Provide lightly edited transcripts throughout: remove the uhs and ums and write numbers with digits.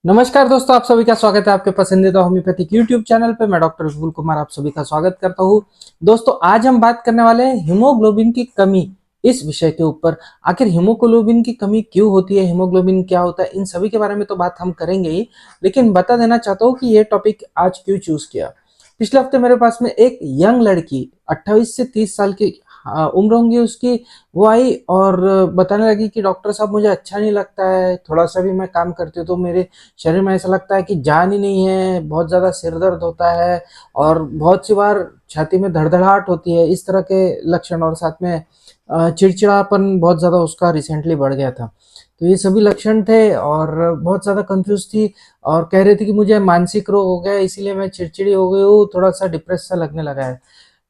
नमस्कार दोस्तों, आप सभी का स्वागत है आपके पसंदीदा होम्योपैथिक यूट्यूब चैनल पे। मैं डॉक्टर विपुल कुमार आप सभी का स्वागत करता हूँ। दोस्तों, आज हम बात करने वाले हैं हीमोग्लोबिन की कमी इस विषय के ऊपर। आखिर हीमोग्लोबिन की कमी क्यों होती है, हीमोग्लोबिन क्या होता है, इन सभी के बारे में तो बात हम करेंगे ही, लेकिन बता देना चाहता हूँ कि ये टॉपिक आज क्यों चूज किया। पिछले हफ्ते मेरे पास में एक यंग लड़की 28 से 30 साल की उम्र होंगी उसकी, वो आई और बताने लगी कि डॉक्टर साहब मुझे अच्छा नहीं लगता है, थोड़ा सा भी मैं काम करती हूँ तो मेरे शरीर में ऐसा लगता है कि जान ही नहीं है, बहुत ज़्यादा सिर दर्द होता है और बहुत सी बार छाती में धड़धड़ाहट होती है, इस तरह के लक्षण। और साथ में चिड़चिड़ापन बहुत ज़्यादा उसका रिसेंटली बढ़ गया था। तो ये सभी लक्षण थे और बहुत ज़्यादा कंफ्यूज थी और कह रही थी कि मुझे मानसिक रोग हो गया है, इसीलिए मैं चिड़चिड़ी हो गई हूँ, थोड़ा सा डिप्रेस सा लगने लगा है।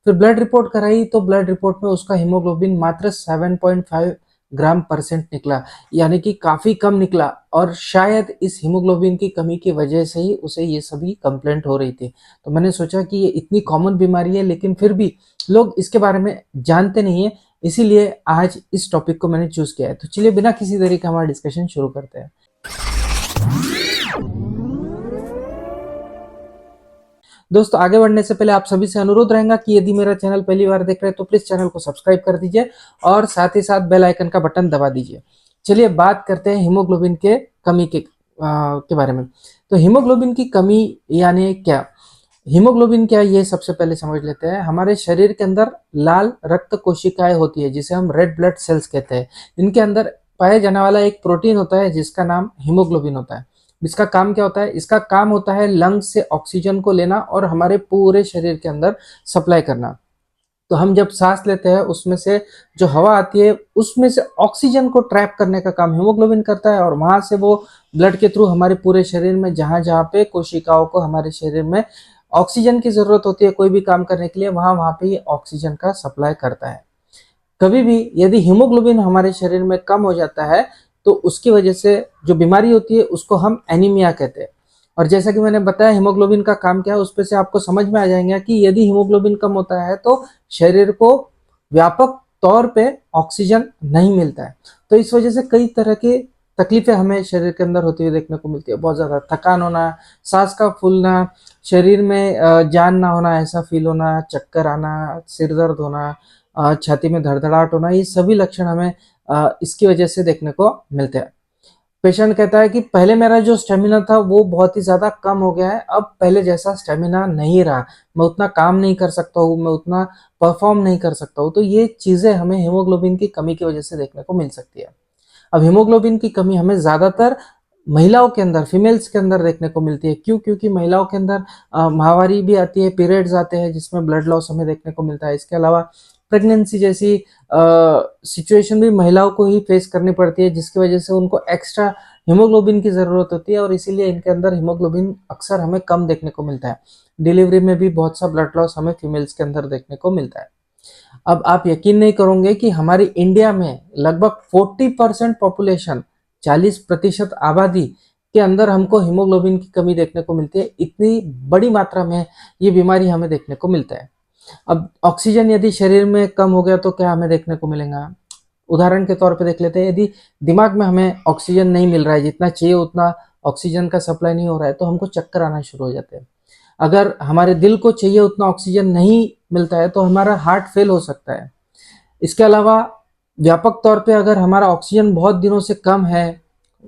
फिर ब्लड रिपोर्ट कराई तो ब्लड रिपोर्ट में उसका हीमोग्लोबिन मात्र 7.5 ग्राम परसेंट निकला, यानी कि काफ़ी कम निकला। और शायद इस हीमोग्लोबिन की कमी की वजह से ही उसे ये सभी कंप्लेंट हो रही थी। तो मैंने सोचा कि ये इतनी कॉमन बीमारी है लेकिन फिर भी लोग इसके बारे में जानते नहीं है, इसीलिए आज इस टॉपिक को मैंने चूज किया है। तो चलिए बिना किसी देरी का हमारा डिस्कशन शुरू करते हैं। दोस्तों, आगे बढ़ने से पहले आप सभी से अनुरोध रहेगा कि यदि मेरा चैनल पहली बार देख रहे हैं तो प्लीज चैनल को सब्सक्राइब कर दीजिए और साथ ही साथ बेल आइकन का बटन दबा दीजिए। चलिए बात करते हैं हीमोग्लोबिन के कमी के बारे में। तो हीमोग्लोबिन की कमी यानी क्या, हीमोग्लोबिन क्या, ये सबसे पहले समझ लेते हैं। हमारे शरीर के अंदर लाल रक्त कोशिकाएं होती है जिसे हम रेड ब्लड सेल्स कहते हैं। इनके अंदर पाया जाने वाला एक प्रोटीन होता है जिसका नाम हीमोग्लोबिन होता है। इसका काम क्या होता है, इसका काम होता है लंग्स से ऑक्सीजन को लेना और हमारे पूरे शरीर के अंदर सप्लाई करना। तो हम जब सांस लेते हैं उसमें से जो हवा आती है उसमें से ऑक्सीजन को ट्रैप करने का काम हीमोग्लोबिन करता है और वहां से वो ब्लड के थ्रू हमारे पूरे शरीर में जहां जहां पे कोशिकाओं को हमारे शरीर में ऑक्सीजन की जरूरत होती है कोई भी काम करने के लिए, वहां वहां पे ये ऑक्सीजन का सप्लाई करता है। कभी भी यदि हीमोग्लोबिन हमारे शरीर में कम हो जाता है तो उसकी वजह से जो बीमारी होती है उसको हम एनीमिया कहते हैं। और जैसा कि मैंने बताया हीमोग्लोबिन का काम क्या है, उस पर से आपको समझ में आ जाएगा कि यदि हीमोग्लोबिन कम होता है तो शरीर को व्यापक तौर पे ऑक्सीजन नहीं मिलता है। तो इस वजह से कई तरह की तकलीफें हमें शरीर के अंदर होती हुई देखने को मिलती है। बहुत ज़्यादा थकान होना, सांस का फूलना, शरीर में जान ना होना ऐसा फील होना, चक्कर आना, सिर दर्द होना, छाती में धड़धड़ाहट होना, ये सभी लक्षण हमें इसकी वजह से देखने को मिलते हैं। पेशेंट कहता है कि पहले मेरा जो स्टेमिना था वो बहुत ही ज़्यादा कम हो गया है, अब पहले जैसा स्टेमिना नहीं रहा, मैं उतना काम नहीं कर सकता हूँ, मैं उतना परफॉर्म नहीं कर सकता हूँ। तो ये चीज़ें हमें हीमोग्लोबिन की कमी की वजह से देखने को मिल सकती है। अब हीमोग्लोबिन की कमी हमें ज़्यादातर महिलाओं के अंदर, फीमेल्स के अंदर देखने को मिलती है। क्यों? क्योंकि महिलाओं के अंदर माहवारी भी आती है, पीरियड्स आते हैं जिसमें ब्लड लॉस हमें देखने को मिलता है। इसके अलावा प्रेगनेंसी जैसी सिचुएशन भी महिलाओं को ही फेस करनी पड़ती है जिसकी वजह से उनको एक्स्ट्रा हीमोग्लोबिन की ज़रूरत होती है और इसीलिए इनके अंदर हीमोग्लोबिन अक्सर हमें कम देखने को मिलता है। डिलीवरी में भी बहुत सा ब्लड लॉस हमें फीमेल्स के अंदर देखने को मिलता है। अब आप यकीन नहीं करोगे कि हमारी इंडिया में लगभग 40% पॉपुलेशन, 40% आबादी के अंदर हमको हीमोग्लोबिन की कमी देखने को मिलती है। इतनी बड़ी मात्रा में ये बीमारी हमें देखने को मिलता है। अब ऑक्सीजन यदि शरीर में कम हो गया तो क्या हमें देखने को मिलेगा? उदाहरण के तौर पे देख लेते हैं, यदि दिमाग में हमें ऑक्सीजन नहीं मिल रहा है, जितना चाहिए उतना ऑक्सीजन का सप्लाई नहीं हो रहा है, तो हमको चक्कर आना शुरू हो जाते हैं। अगर हमारे दिल को चाहिए उतना ऑक्सीजन नहीं मिलता है तो हमारा हार्ट फेल हो सकता है। इसके अलावा व्यापक तौर पे अगर हमारा ऑक्सीजन बहुत दिनों से कम है,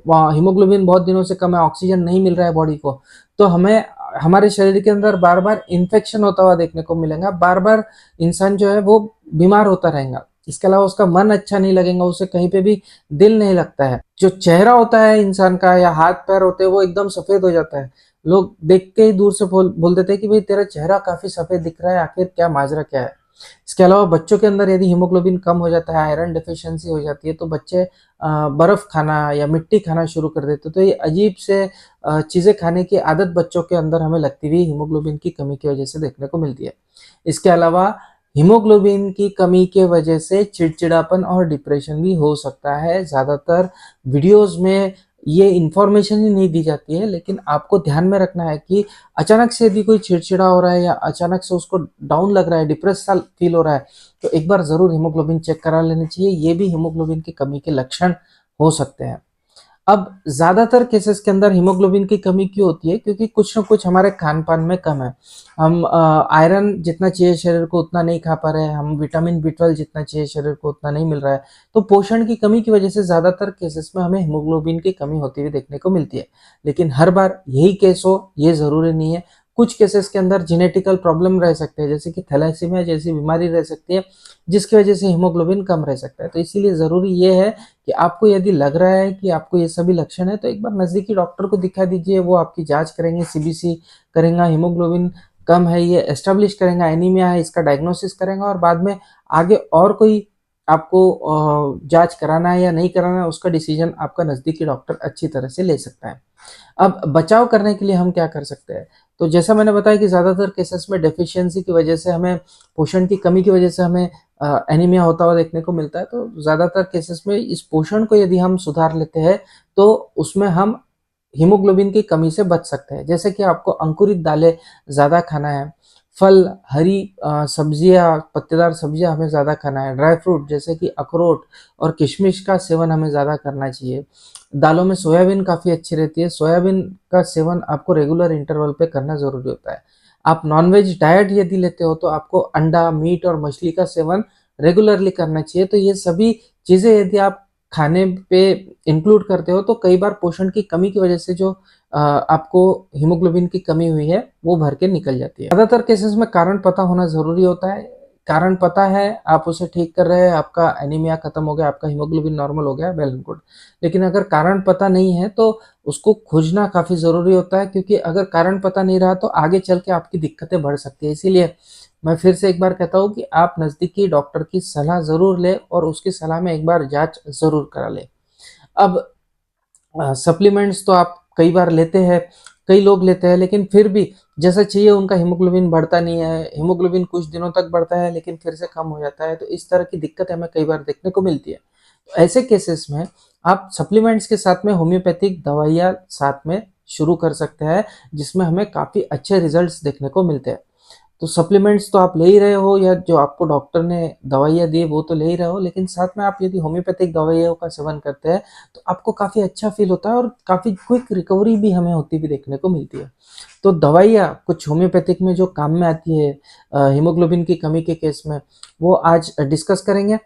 वहाँ हीमोग्लोबिन बहुत दिनों से कम है, ऑक्सीजन नहीं मिल रहा है बॉडी को, तो हमें हमारे शरीर के अंदर बार बार इन्फेक्शन होता हुआ देखने को मिलेगा। बार बार इंसान जो है वो बीमार होता रहेगा। इसके अलावा उसका मन अच्छा नहीं लगेगा, उसे कहीं पे भी दिल नहीं लगता है। जो चेहरा होता है इंसान का या हाथ पैर होते हैं वो एकदम सफेद हो जाता है। लोग देख के ही दूर से बोल देते हैं कि भाई तेरा चेहरा काफी सफेद दिख रहा है, आखिर क्या माजरा क्या है। इसके अलावा बच्चों के अंदर यदि हीमोग्लोबिन कम हो जाता है, आयरन डिफिशियंसी हो जाती है, तो बच्चे बर्फ खाना या मिट्टी खाना शुरू कर देते हैं। तो ये अजीब से चीज़ें खाने की आदत बच्चों के अंदर हमें लगती हुई हीमोग्लोबिन की कमी की वजह से देखने को मिलती है। इसके अलावा हीमोग्लोबिन की कमी के वजह से चिड़चिड़ापन और डिप्रेशन भी हो सकता है। ज़्यादातर वीडियोस में ये इन्फॉर्मेशन ही नहीं दी जाती है, लेकिन आपको ध्यान में रखना है कि अचानक से यदि कोई चिड़चिड़ा हो रहा है या अचानक से उसको डाउन लग रहा है, डिप्रेस सा फील हो रहा है, तो एक बार ज़रूर हीमोग्लोबिन चेक करा लेनी चाहिए। ये भी हीमोग्लोबिन की कमी के लक्षण हो सकते हैं। अब ज़्यादातर केसेस के अंदर हीमोग्लोबिन की कमी क्यों होती है? क्योंकि कुछ न कुछ हमारे खान-पान में कम है। हम आयरन जितना चाहिए शरीर को उतना नहीं खा पा रहे हैं, हम विटामिन बी12 जितना चाहिए शरीर को उतना नहीं मिल रहा है। तो पोषण की कमी की वजह से ज़्यादातर केसेस में हमें हीमोग्लोबिन की कमी होती हुई देखने को मिलती है। लेकिन हर बार यही केस हो, ये ज़रूरी नहीं है। कुछ केसेस के अंदर जेनेटिकल प्रॉब्लम रह सकते हैं, जैसे कि थैलेसीमिया जैसी बीमारी रह सकती है, जिसकी वजह से हीमोग्लोबिन कम रह सकता है। तो इसीलिए ज़रूरी ये है कि आपको यदि लग रहा है कि आपको ये सभी लक्षण है, तो एक बार नज़दीकी डॉक्टर को दिखा दीजिए। वो आपकी जाँच करेंगे, सीबीसी करेंगे, हीमोग्लोबिन कम है ये एस्टेब्लिश करेंगे, एनीमिया है इसका डायग्नोसिस करेंगे और बाद में आगे और कोई आपको जाँच कराना है या नहीं कराना है, उसका डिसीज़न आपका नज़दीकी डॉक्टर अच्छी तरह से ले सकता है। अब बचाव करने के लिए हम क्या कर सकते हैं? तो जैसा मैंने बताया कि ज़्यादातर केसेस में डेफिशिएंसी की वजह से हमें पोषण की कमी की वजह से हमें एनीमिया होता हुआ देखने को मिलता है। तो ज़्यादातर केसेस में इस पोषण को यदि हम सुधार लेते हैं, तो उसमें हम हीमोग्लोबिन की कमी से बच सकते हैं। जैसे कि आपको अंकुरित दालें ज़्यादा खाना है, फल, हरी सब्जियाँ, पत्तेदार सब्जियाँ हमें ज़्यादा खाना है, ड्राई फ्रूट जैसे कि अखरोट और किशमिश का सेवन हमें ज़्यादा करना चाहिए। दालों में सोयाबीन काफ़ी अच्छी रहती है, सोयाबीन का सेवन आपको रेगुलर इंटरवल पे करना ज़रूरी होता है। आप नॉन-वेज डाइट यदि लेते हो तो आपको अंडा, मीट और मछली का सेवन रेगुलरली करना चाहिए। तो ये सभी चीज़ें यदि आप खाने पे इंक्लूड करते हो तो कई बार पोषण की कमी की वजह से जो आपको हीमोग्लोबिन की कमी हुई है वो भर के निकल जाती है। ज़्यादातर केसेस में कारण पता होना ज़रूरी होता है। कारण पता है, आप उसे ठीक कर रहे हैं, आपका एनीमिया खत्म हो गया, आपका हीमोग्लोबिन नॉर्मल हो गया, वेल एंड गुड। लेकिन अगर कारण पता नहीं है तो उसको खोजना काफ़ी ज़रूरी होता है, क्योंकि अगर कारण पता नहीं रहा तो आगे चल के आपकी दिक्कतें बढ़ सकती है। इसीलिए मैं फिर से एक बार कहता हूँ कि आप नज़दीकी डॉक्टर की सलाह ज़रूर लें और उसकी सलाह में एक बार जाँच ज़रूर करा लें। अब सप्लीमेंट्स तो आप कई बार लेते हैं, कई लोग लेते हैं, लेकिन फिर भी जैसा चाहिए उनका हीमोग्लोबिन बढ़ता नहीं है। हीमोग्लोबिन कुछ दिनों तक बढ़ता है लेकिन फिर से कम हो जाता है। तो इस तरह की दिक्कत हमें कई बार देखने को मिलती है। तो ऐसे केसेस में आप सप्लीमेंट्स के साथ में होम्योपैथिक दवाइयाँ साथ में शुरू कर सकते हैं, जिसमें हमें काफ़ी अच्छे रिजल्ट्स देखने को मिलते हैं। तो सप्लीमेंट्स तो आप ले ही रहे हो या जो आपको डॉक्टर ने दवाइयाँ दी वो तो ले ही रहे हो, लेकिन साथ में आप यदि होम्योपैथिक दवाइयों का सेवन करते हैं तो आपको काफ़ी अच्छा फील होता है और काफ़ी क्विक रिकवरी भी हमें होती हुई देखने को मिलती है। तो दवाइयाँ कुछ होम्योपैथिक में जो काम में आती है हीमोग्लोबिन की कमी के केस में, वो आज डिस्कस करेंगे।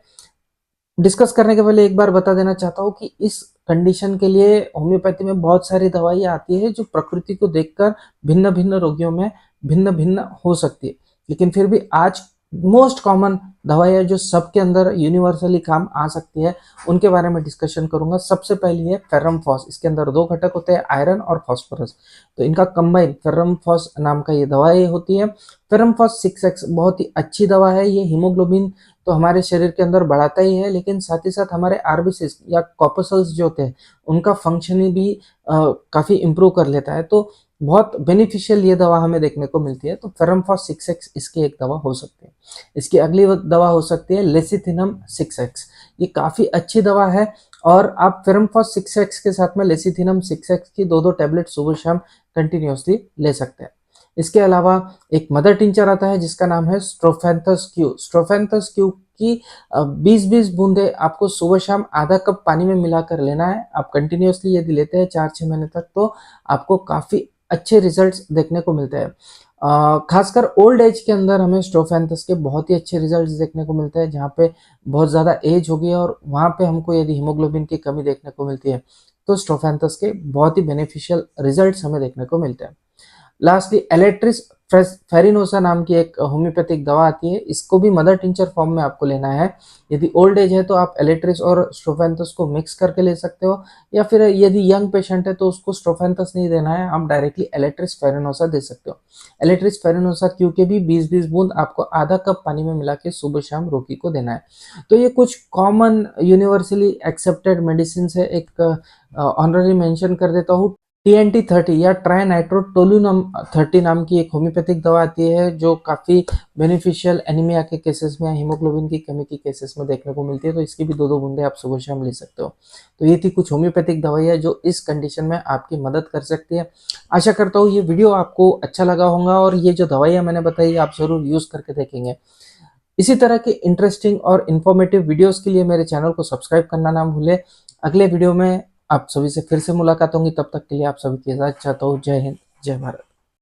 डिस्कस करने के पहले एक बार बता देना चाहता हूँ कि इस कंडीशन के लिए होम्योपैथी में बहुत सारी दवाइयाँ आती है जो प्रकृति को देखकर भिन्न-भिन्न रोगियों में भिन्न-भिन्न हो सकती है। लेकिन फिर भी आज मोस्ट कॉमन दवाइयाँ जो सबके अंदर यूनिवर्सली काम आ सकती है, उनके बारे में डिस्कशन करूँगा। सबसे पहली है फेरम-फॉस। इसके अंदर 2 घटक होते हैं, आयरन और फास्फोरस। तो इनका कंबाइन फेरम-फॉस नाम का ये दवाई होती है। फेरम-फॉस 6x बहुत ही अच्छी दवा है। ये हीमोग्लोबिन तो हमारे शरीर के अंदर बढ़ाता ही है, लेकिन साथ ही साथ हमारे आरबीसीज या कॉर्पसल्स जो होते हैं उनका फंक्शनिंग भी काफ़ी इम्प्रूव कर लेता है। तो बहुत बेनिफिशियल ये दवा हमें देखने को मिलती है। तो फेरमफॉस 6x इसकी एक दवा हो सकती है। इसकी अगली दवा हो सकती है लेसिथिनम 6x। ये काफ़ी अच्छी दवा है और आप फेरमफॉस 6x के साथ में लेसिथिनम 6x की 2-2 टैबलेट सुबह शाम कंटिन्यूअसली ले सकते हैं। इसके अलावा एक मदर टिंचर आता है जिसका नाम है स्ट्रोफेंथस क्यू। स्ट्रोफेंथस क्यू की 20-20 बूंदे आपको सुबह शाम आधा कप पानी में मिलाकर लेना है। आप कंटिन्यूअसली यदि लेते हैं 4-6 महीने तक तो आपको काफ़ी अच्छे रिजल्ट्स देखने को मिलते हैं। खासकर ओल्ड एज के अंदर हमें स्ट्रोफेंथस के बहुत ही अच्छे रिजल्ट्स देखने को मिलते हैं, जहाँ पे बहुत ज़्यादा एज हो गई है और वहाँ पे हमको यदि हीमोग्लोबिन की कमी देखने को मिलती है, तो स्ट्रोफेंथस के बहुत ही बेनिफिशियल रिजल्ट्स हमें देखने को मिलते हैं। लास्टली एलेट्रिस फेरिनोसा नाम की एक होम्योपैथिक दवा आती है। इसको भी मदर टिंचर फॉर्म में आपको लेना है। यदि ओल्ड एज है तो आप एलेट्रिस और स्ट्रोफेंथस को मिक्स करके ले सकते हो, या फिर यदि यंग पेशेंट है तो उसको स्ट्रोफेंथस नहीं देना है, आप डायरेक्टली एलेट्रिस फेरिनोसा दे सकते हो। एलेट्रिस फेरिनोसा क्यू के भी 20-20 बूंद आपको आधा कप पानी में मिला के सुबह शाम रोगी को देना है। तो ये कुछ कॉमन यूनिवर्सली एक्सेप्टेड मेडिसिन है। एक ऑनररी मेंशन कर देता हूँ, TNT30 या ट्राई नाइट्रोटोल्यूनम 30 नाम की एक होम्योपैथिक दवा आती है जो काफ़ी बेनिफिशियल एनीमिया के केसेस में या हीमोग्लोबिन की कमी के केसेस में देखने को मिलती है। तो इसकी भी 2-2 बूंदे आप सुबह शाम ले सकते हो। तो ये थी कुछ होम्योपैथिक दवाइयाँ जो इस कंडीशन में आपकी मदद कर सकती है। आशा करता हूँ ये वीडियो आपको अच्छा लगा होगा और ये जो दवाइयाँ मैंने बताई आप ज़रूर यूज़ करके देखेंगे। इसी तरह के इंटरेस्टिंग और इन्फॉर्मेटिव वीडियोज़ के लिए मेरे चैनल को सब्सक्राइब करना ना भूलें। अगले वीडियो में आप सभी से फिर से मुलाकात होंगी, तब तक के लिए आप सभी की इजाजत चाहता हूँ। जय हिंद, जय भारत।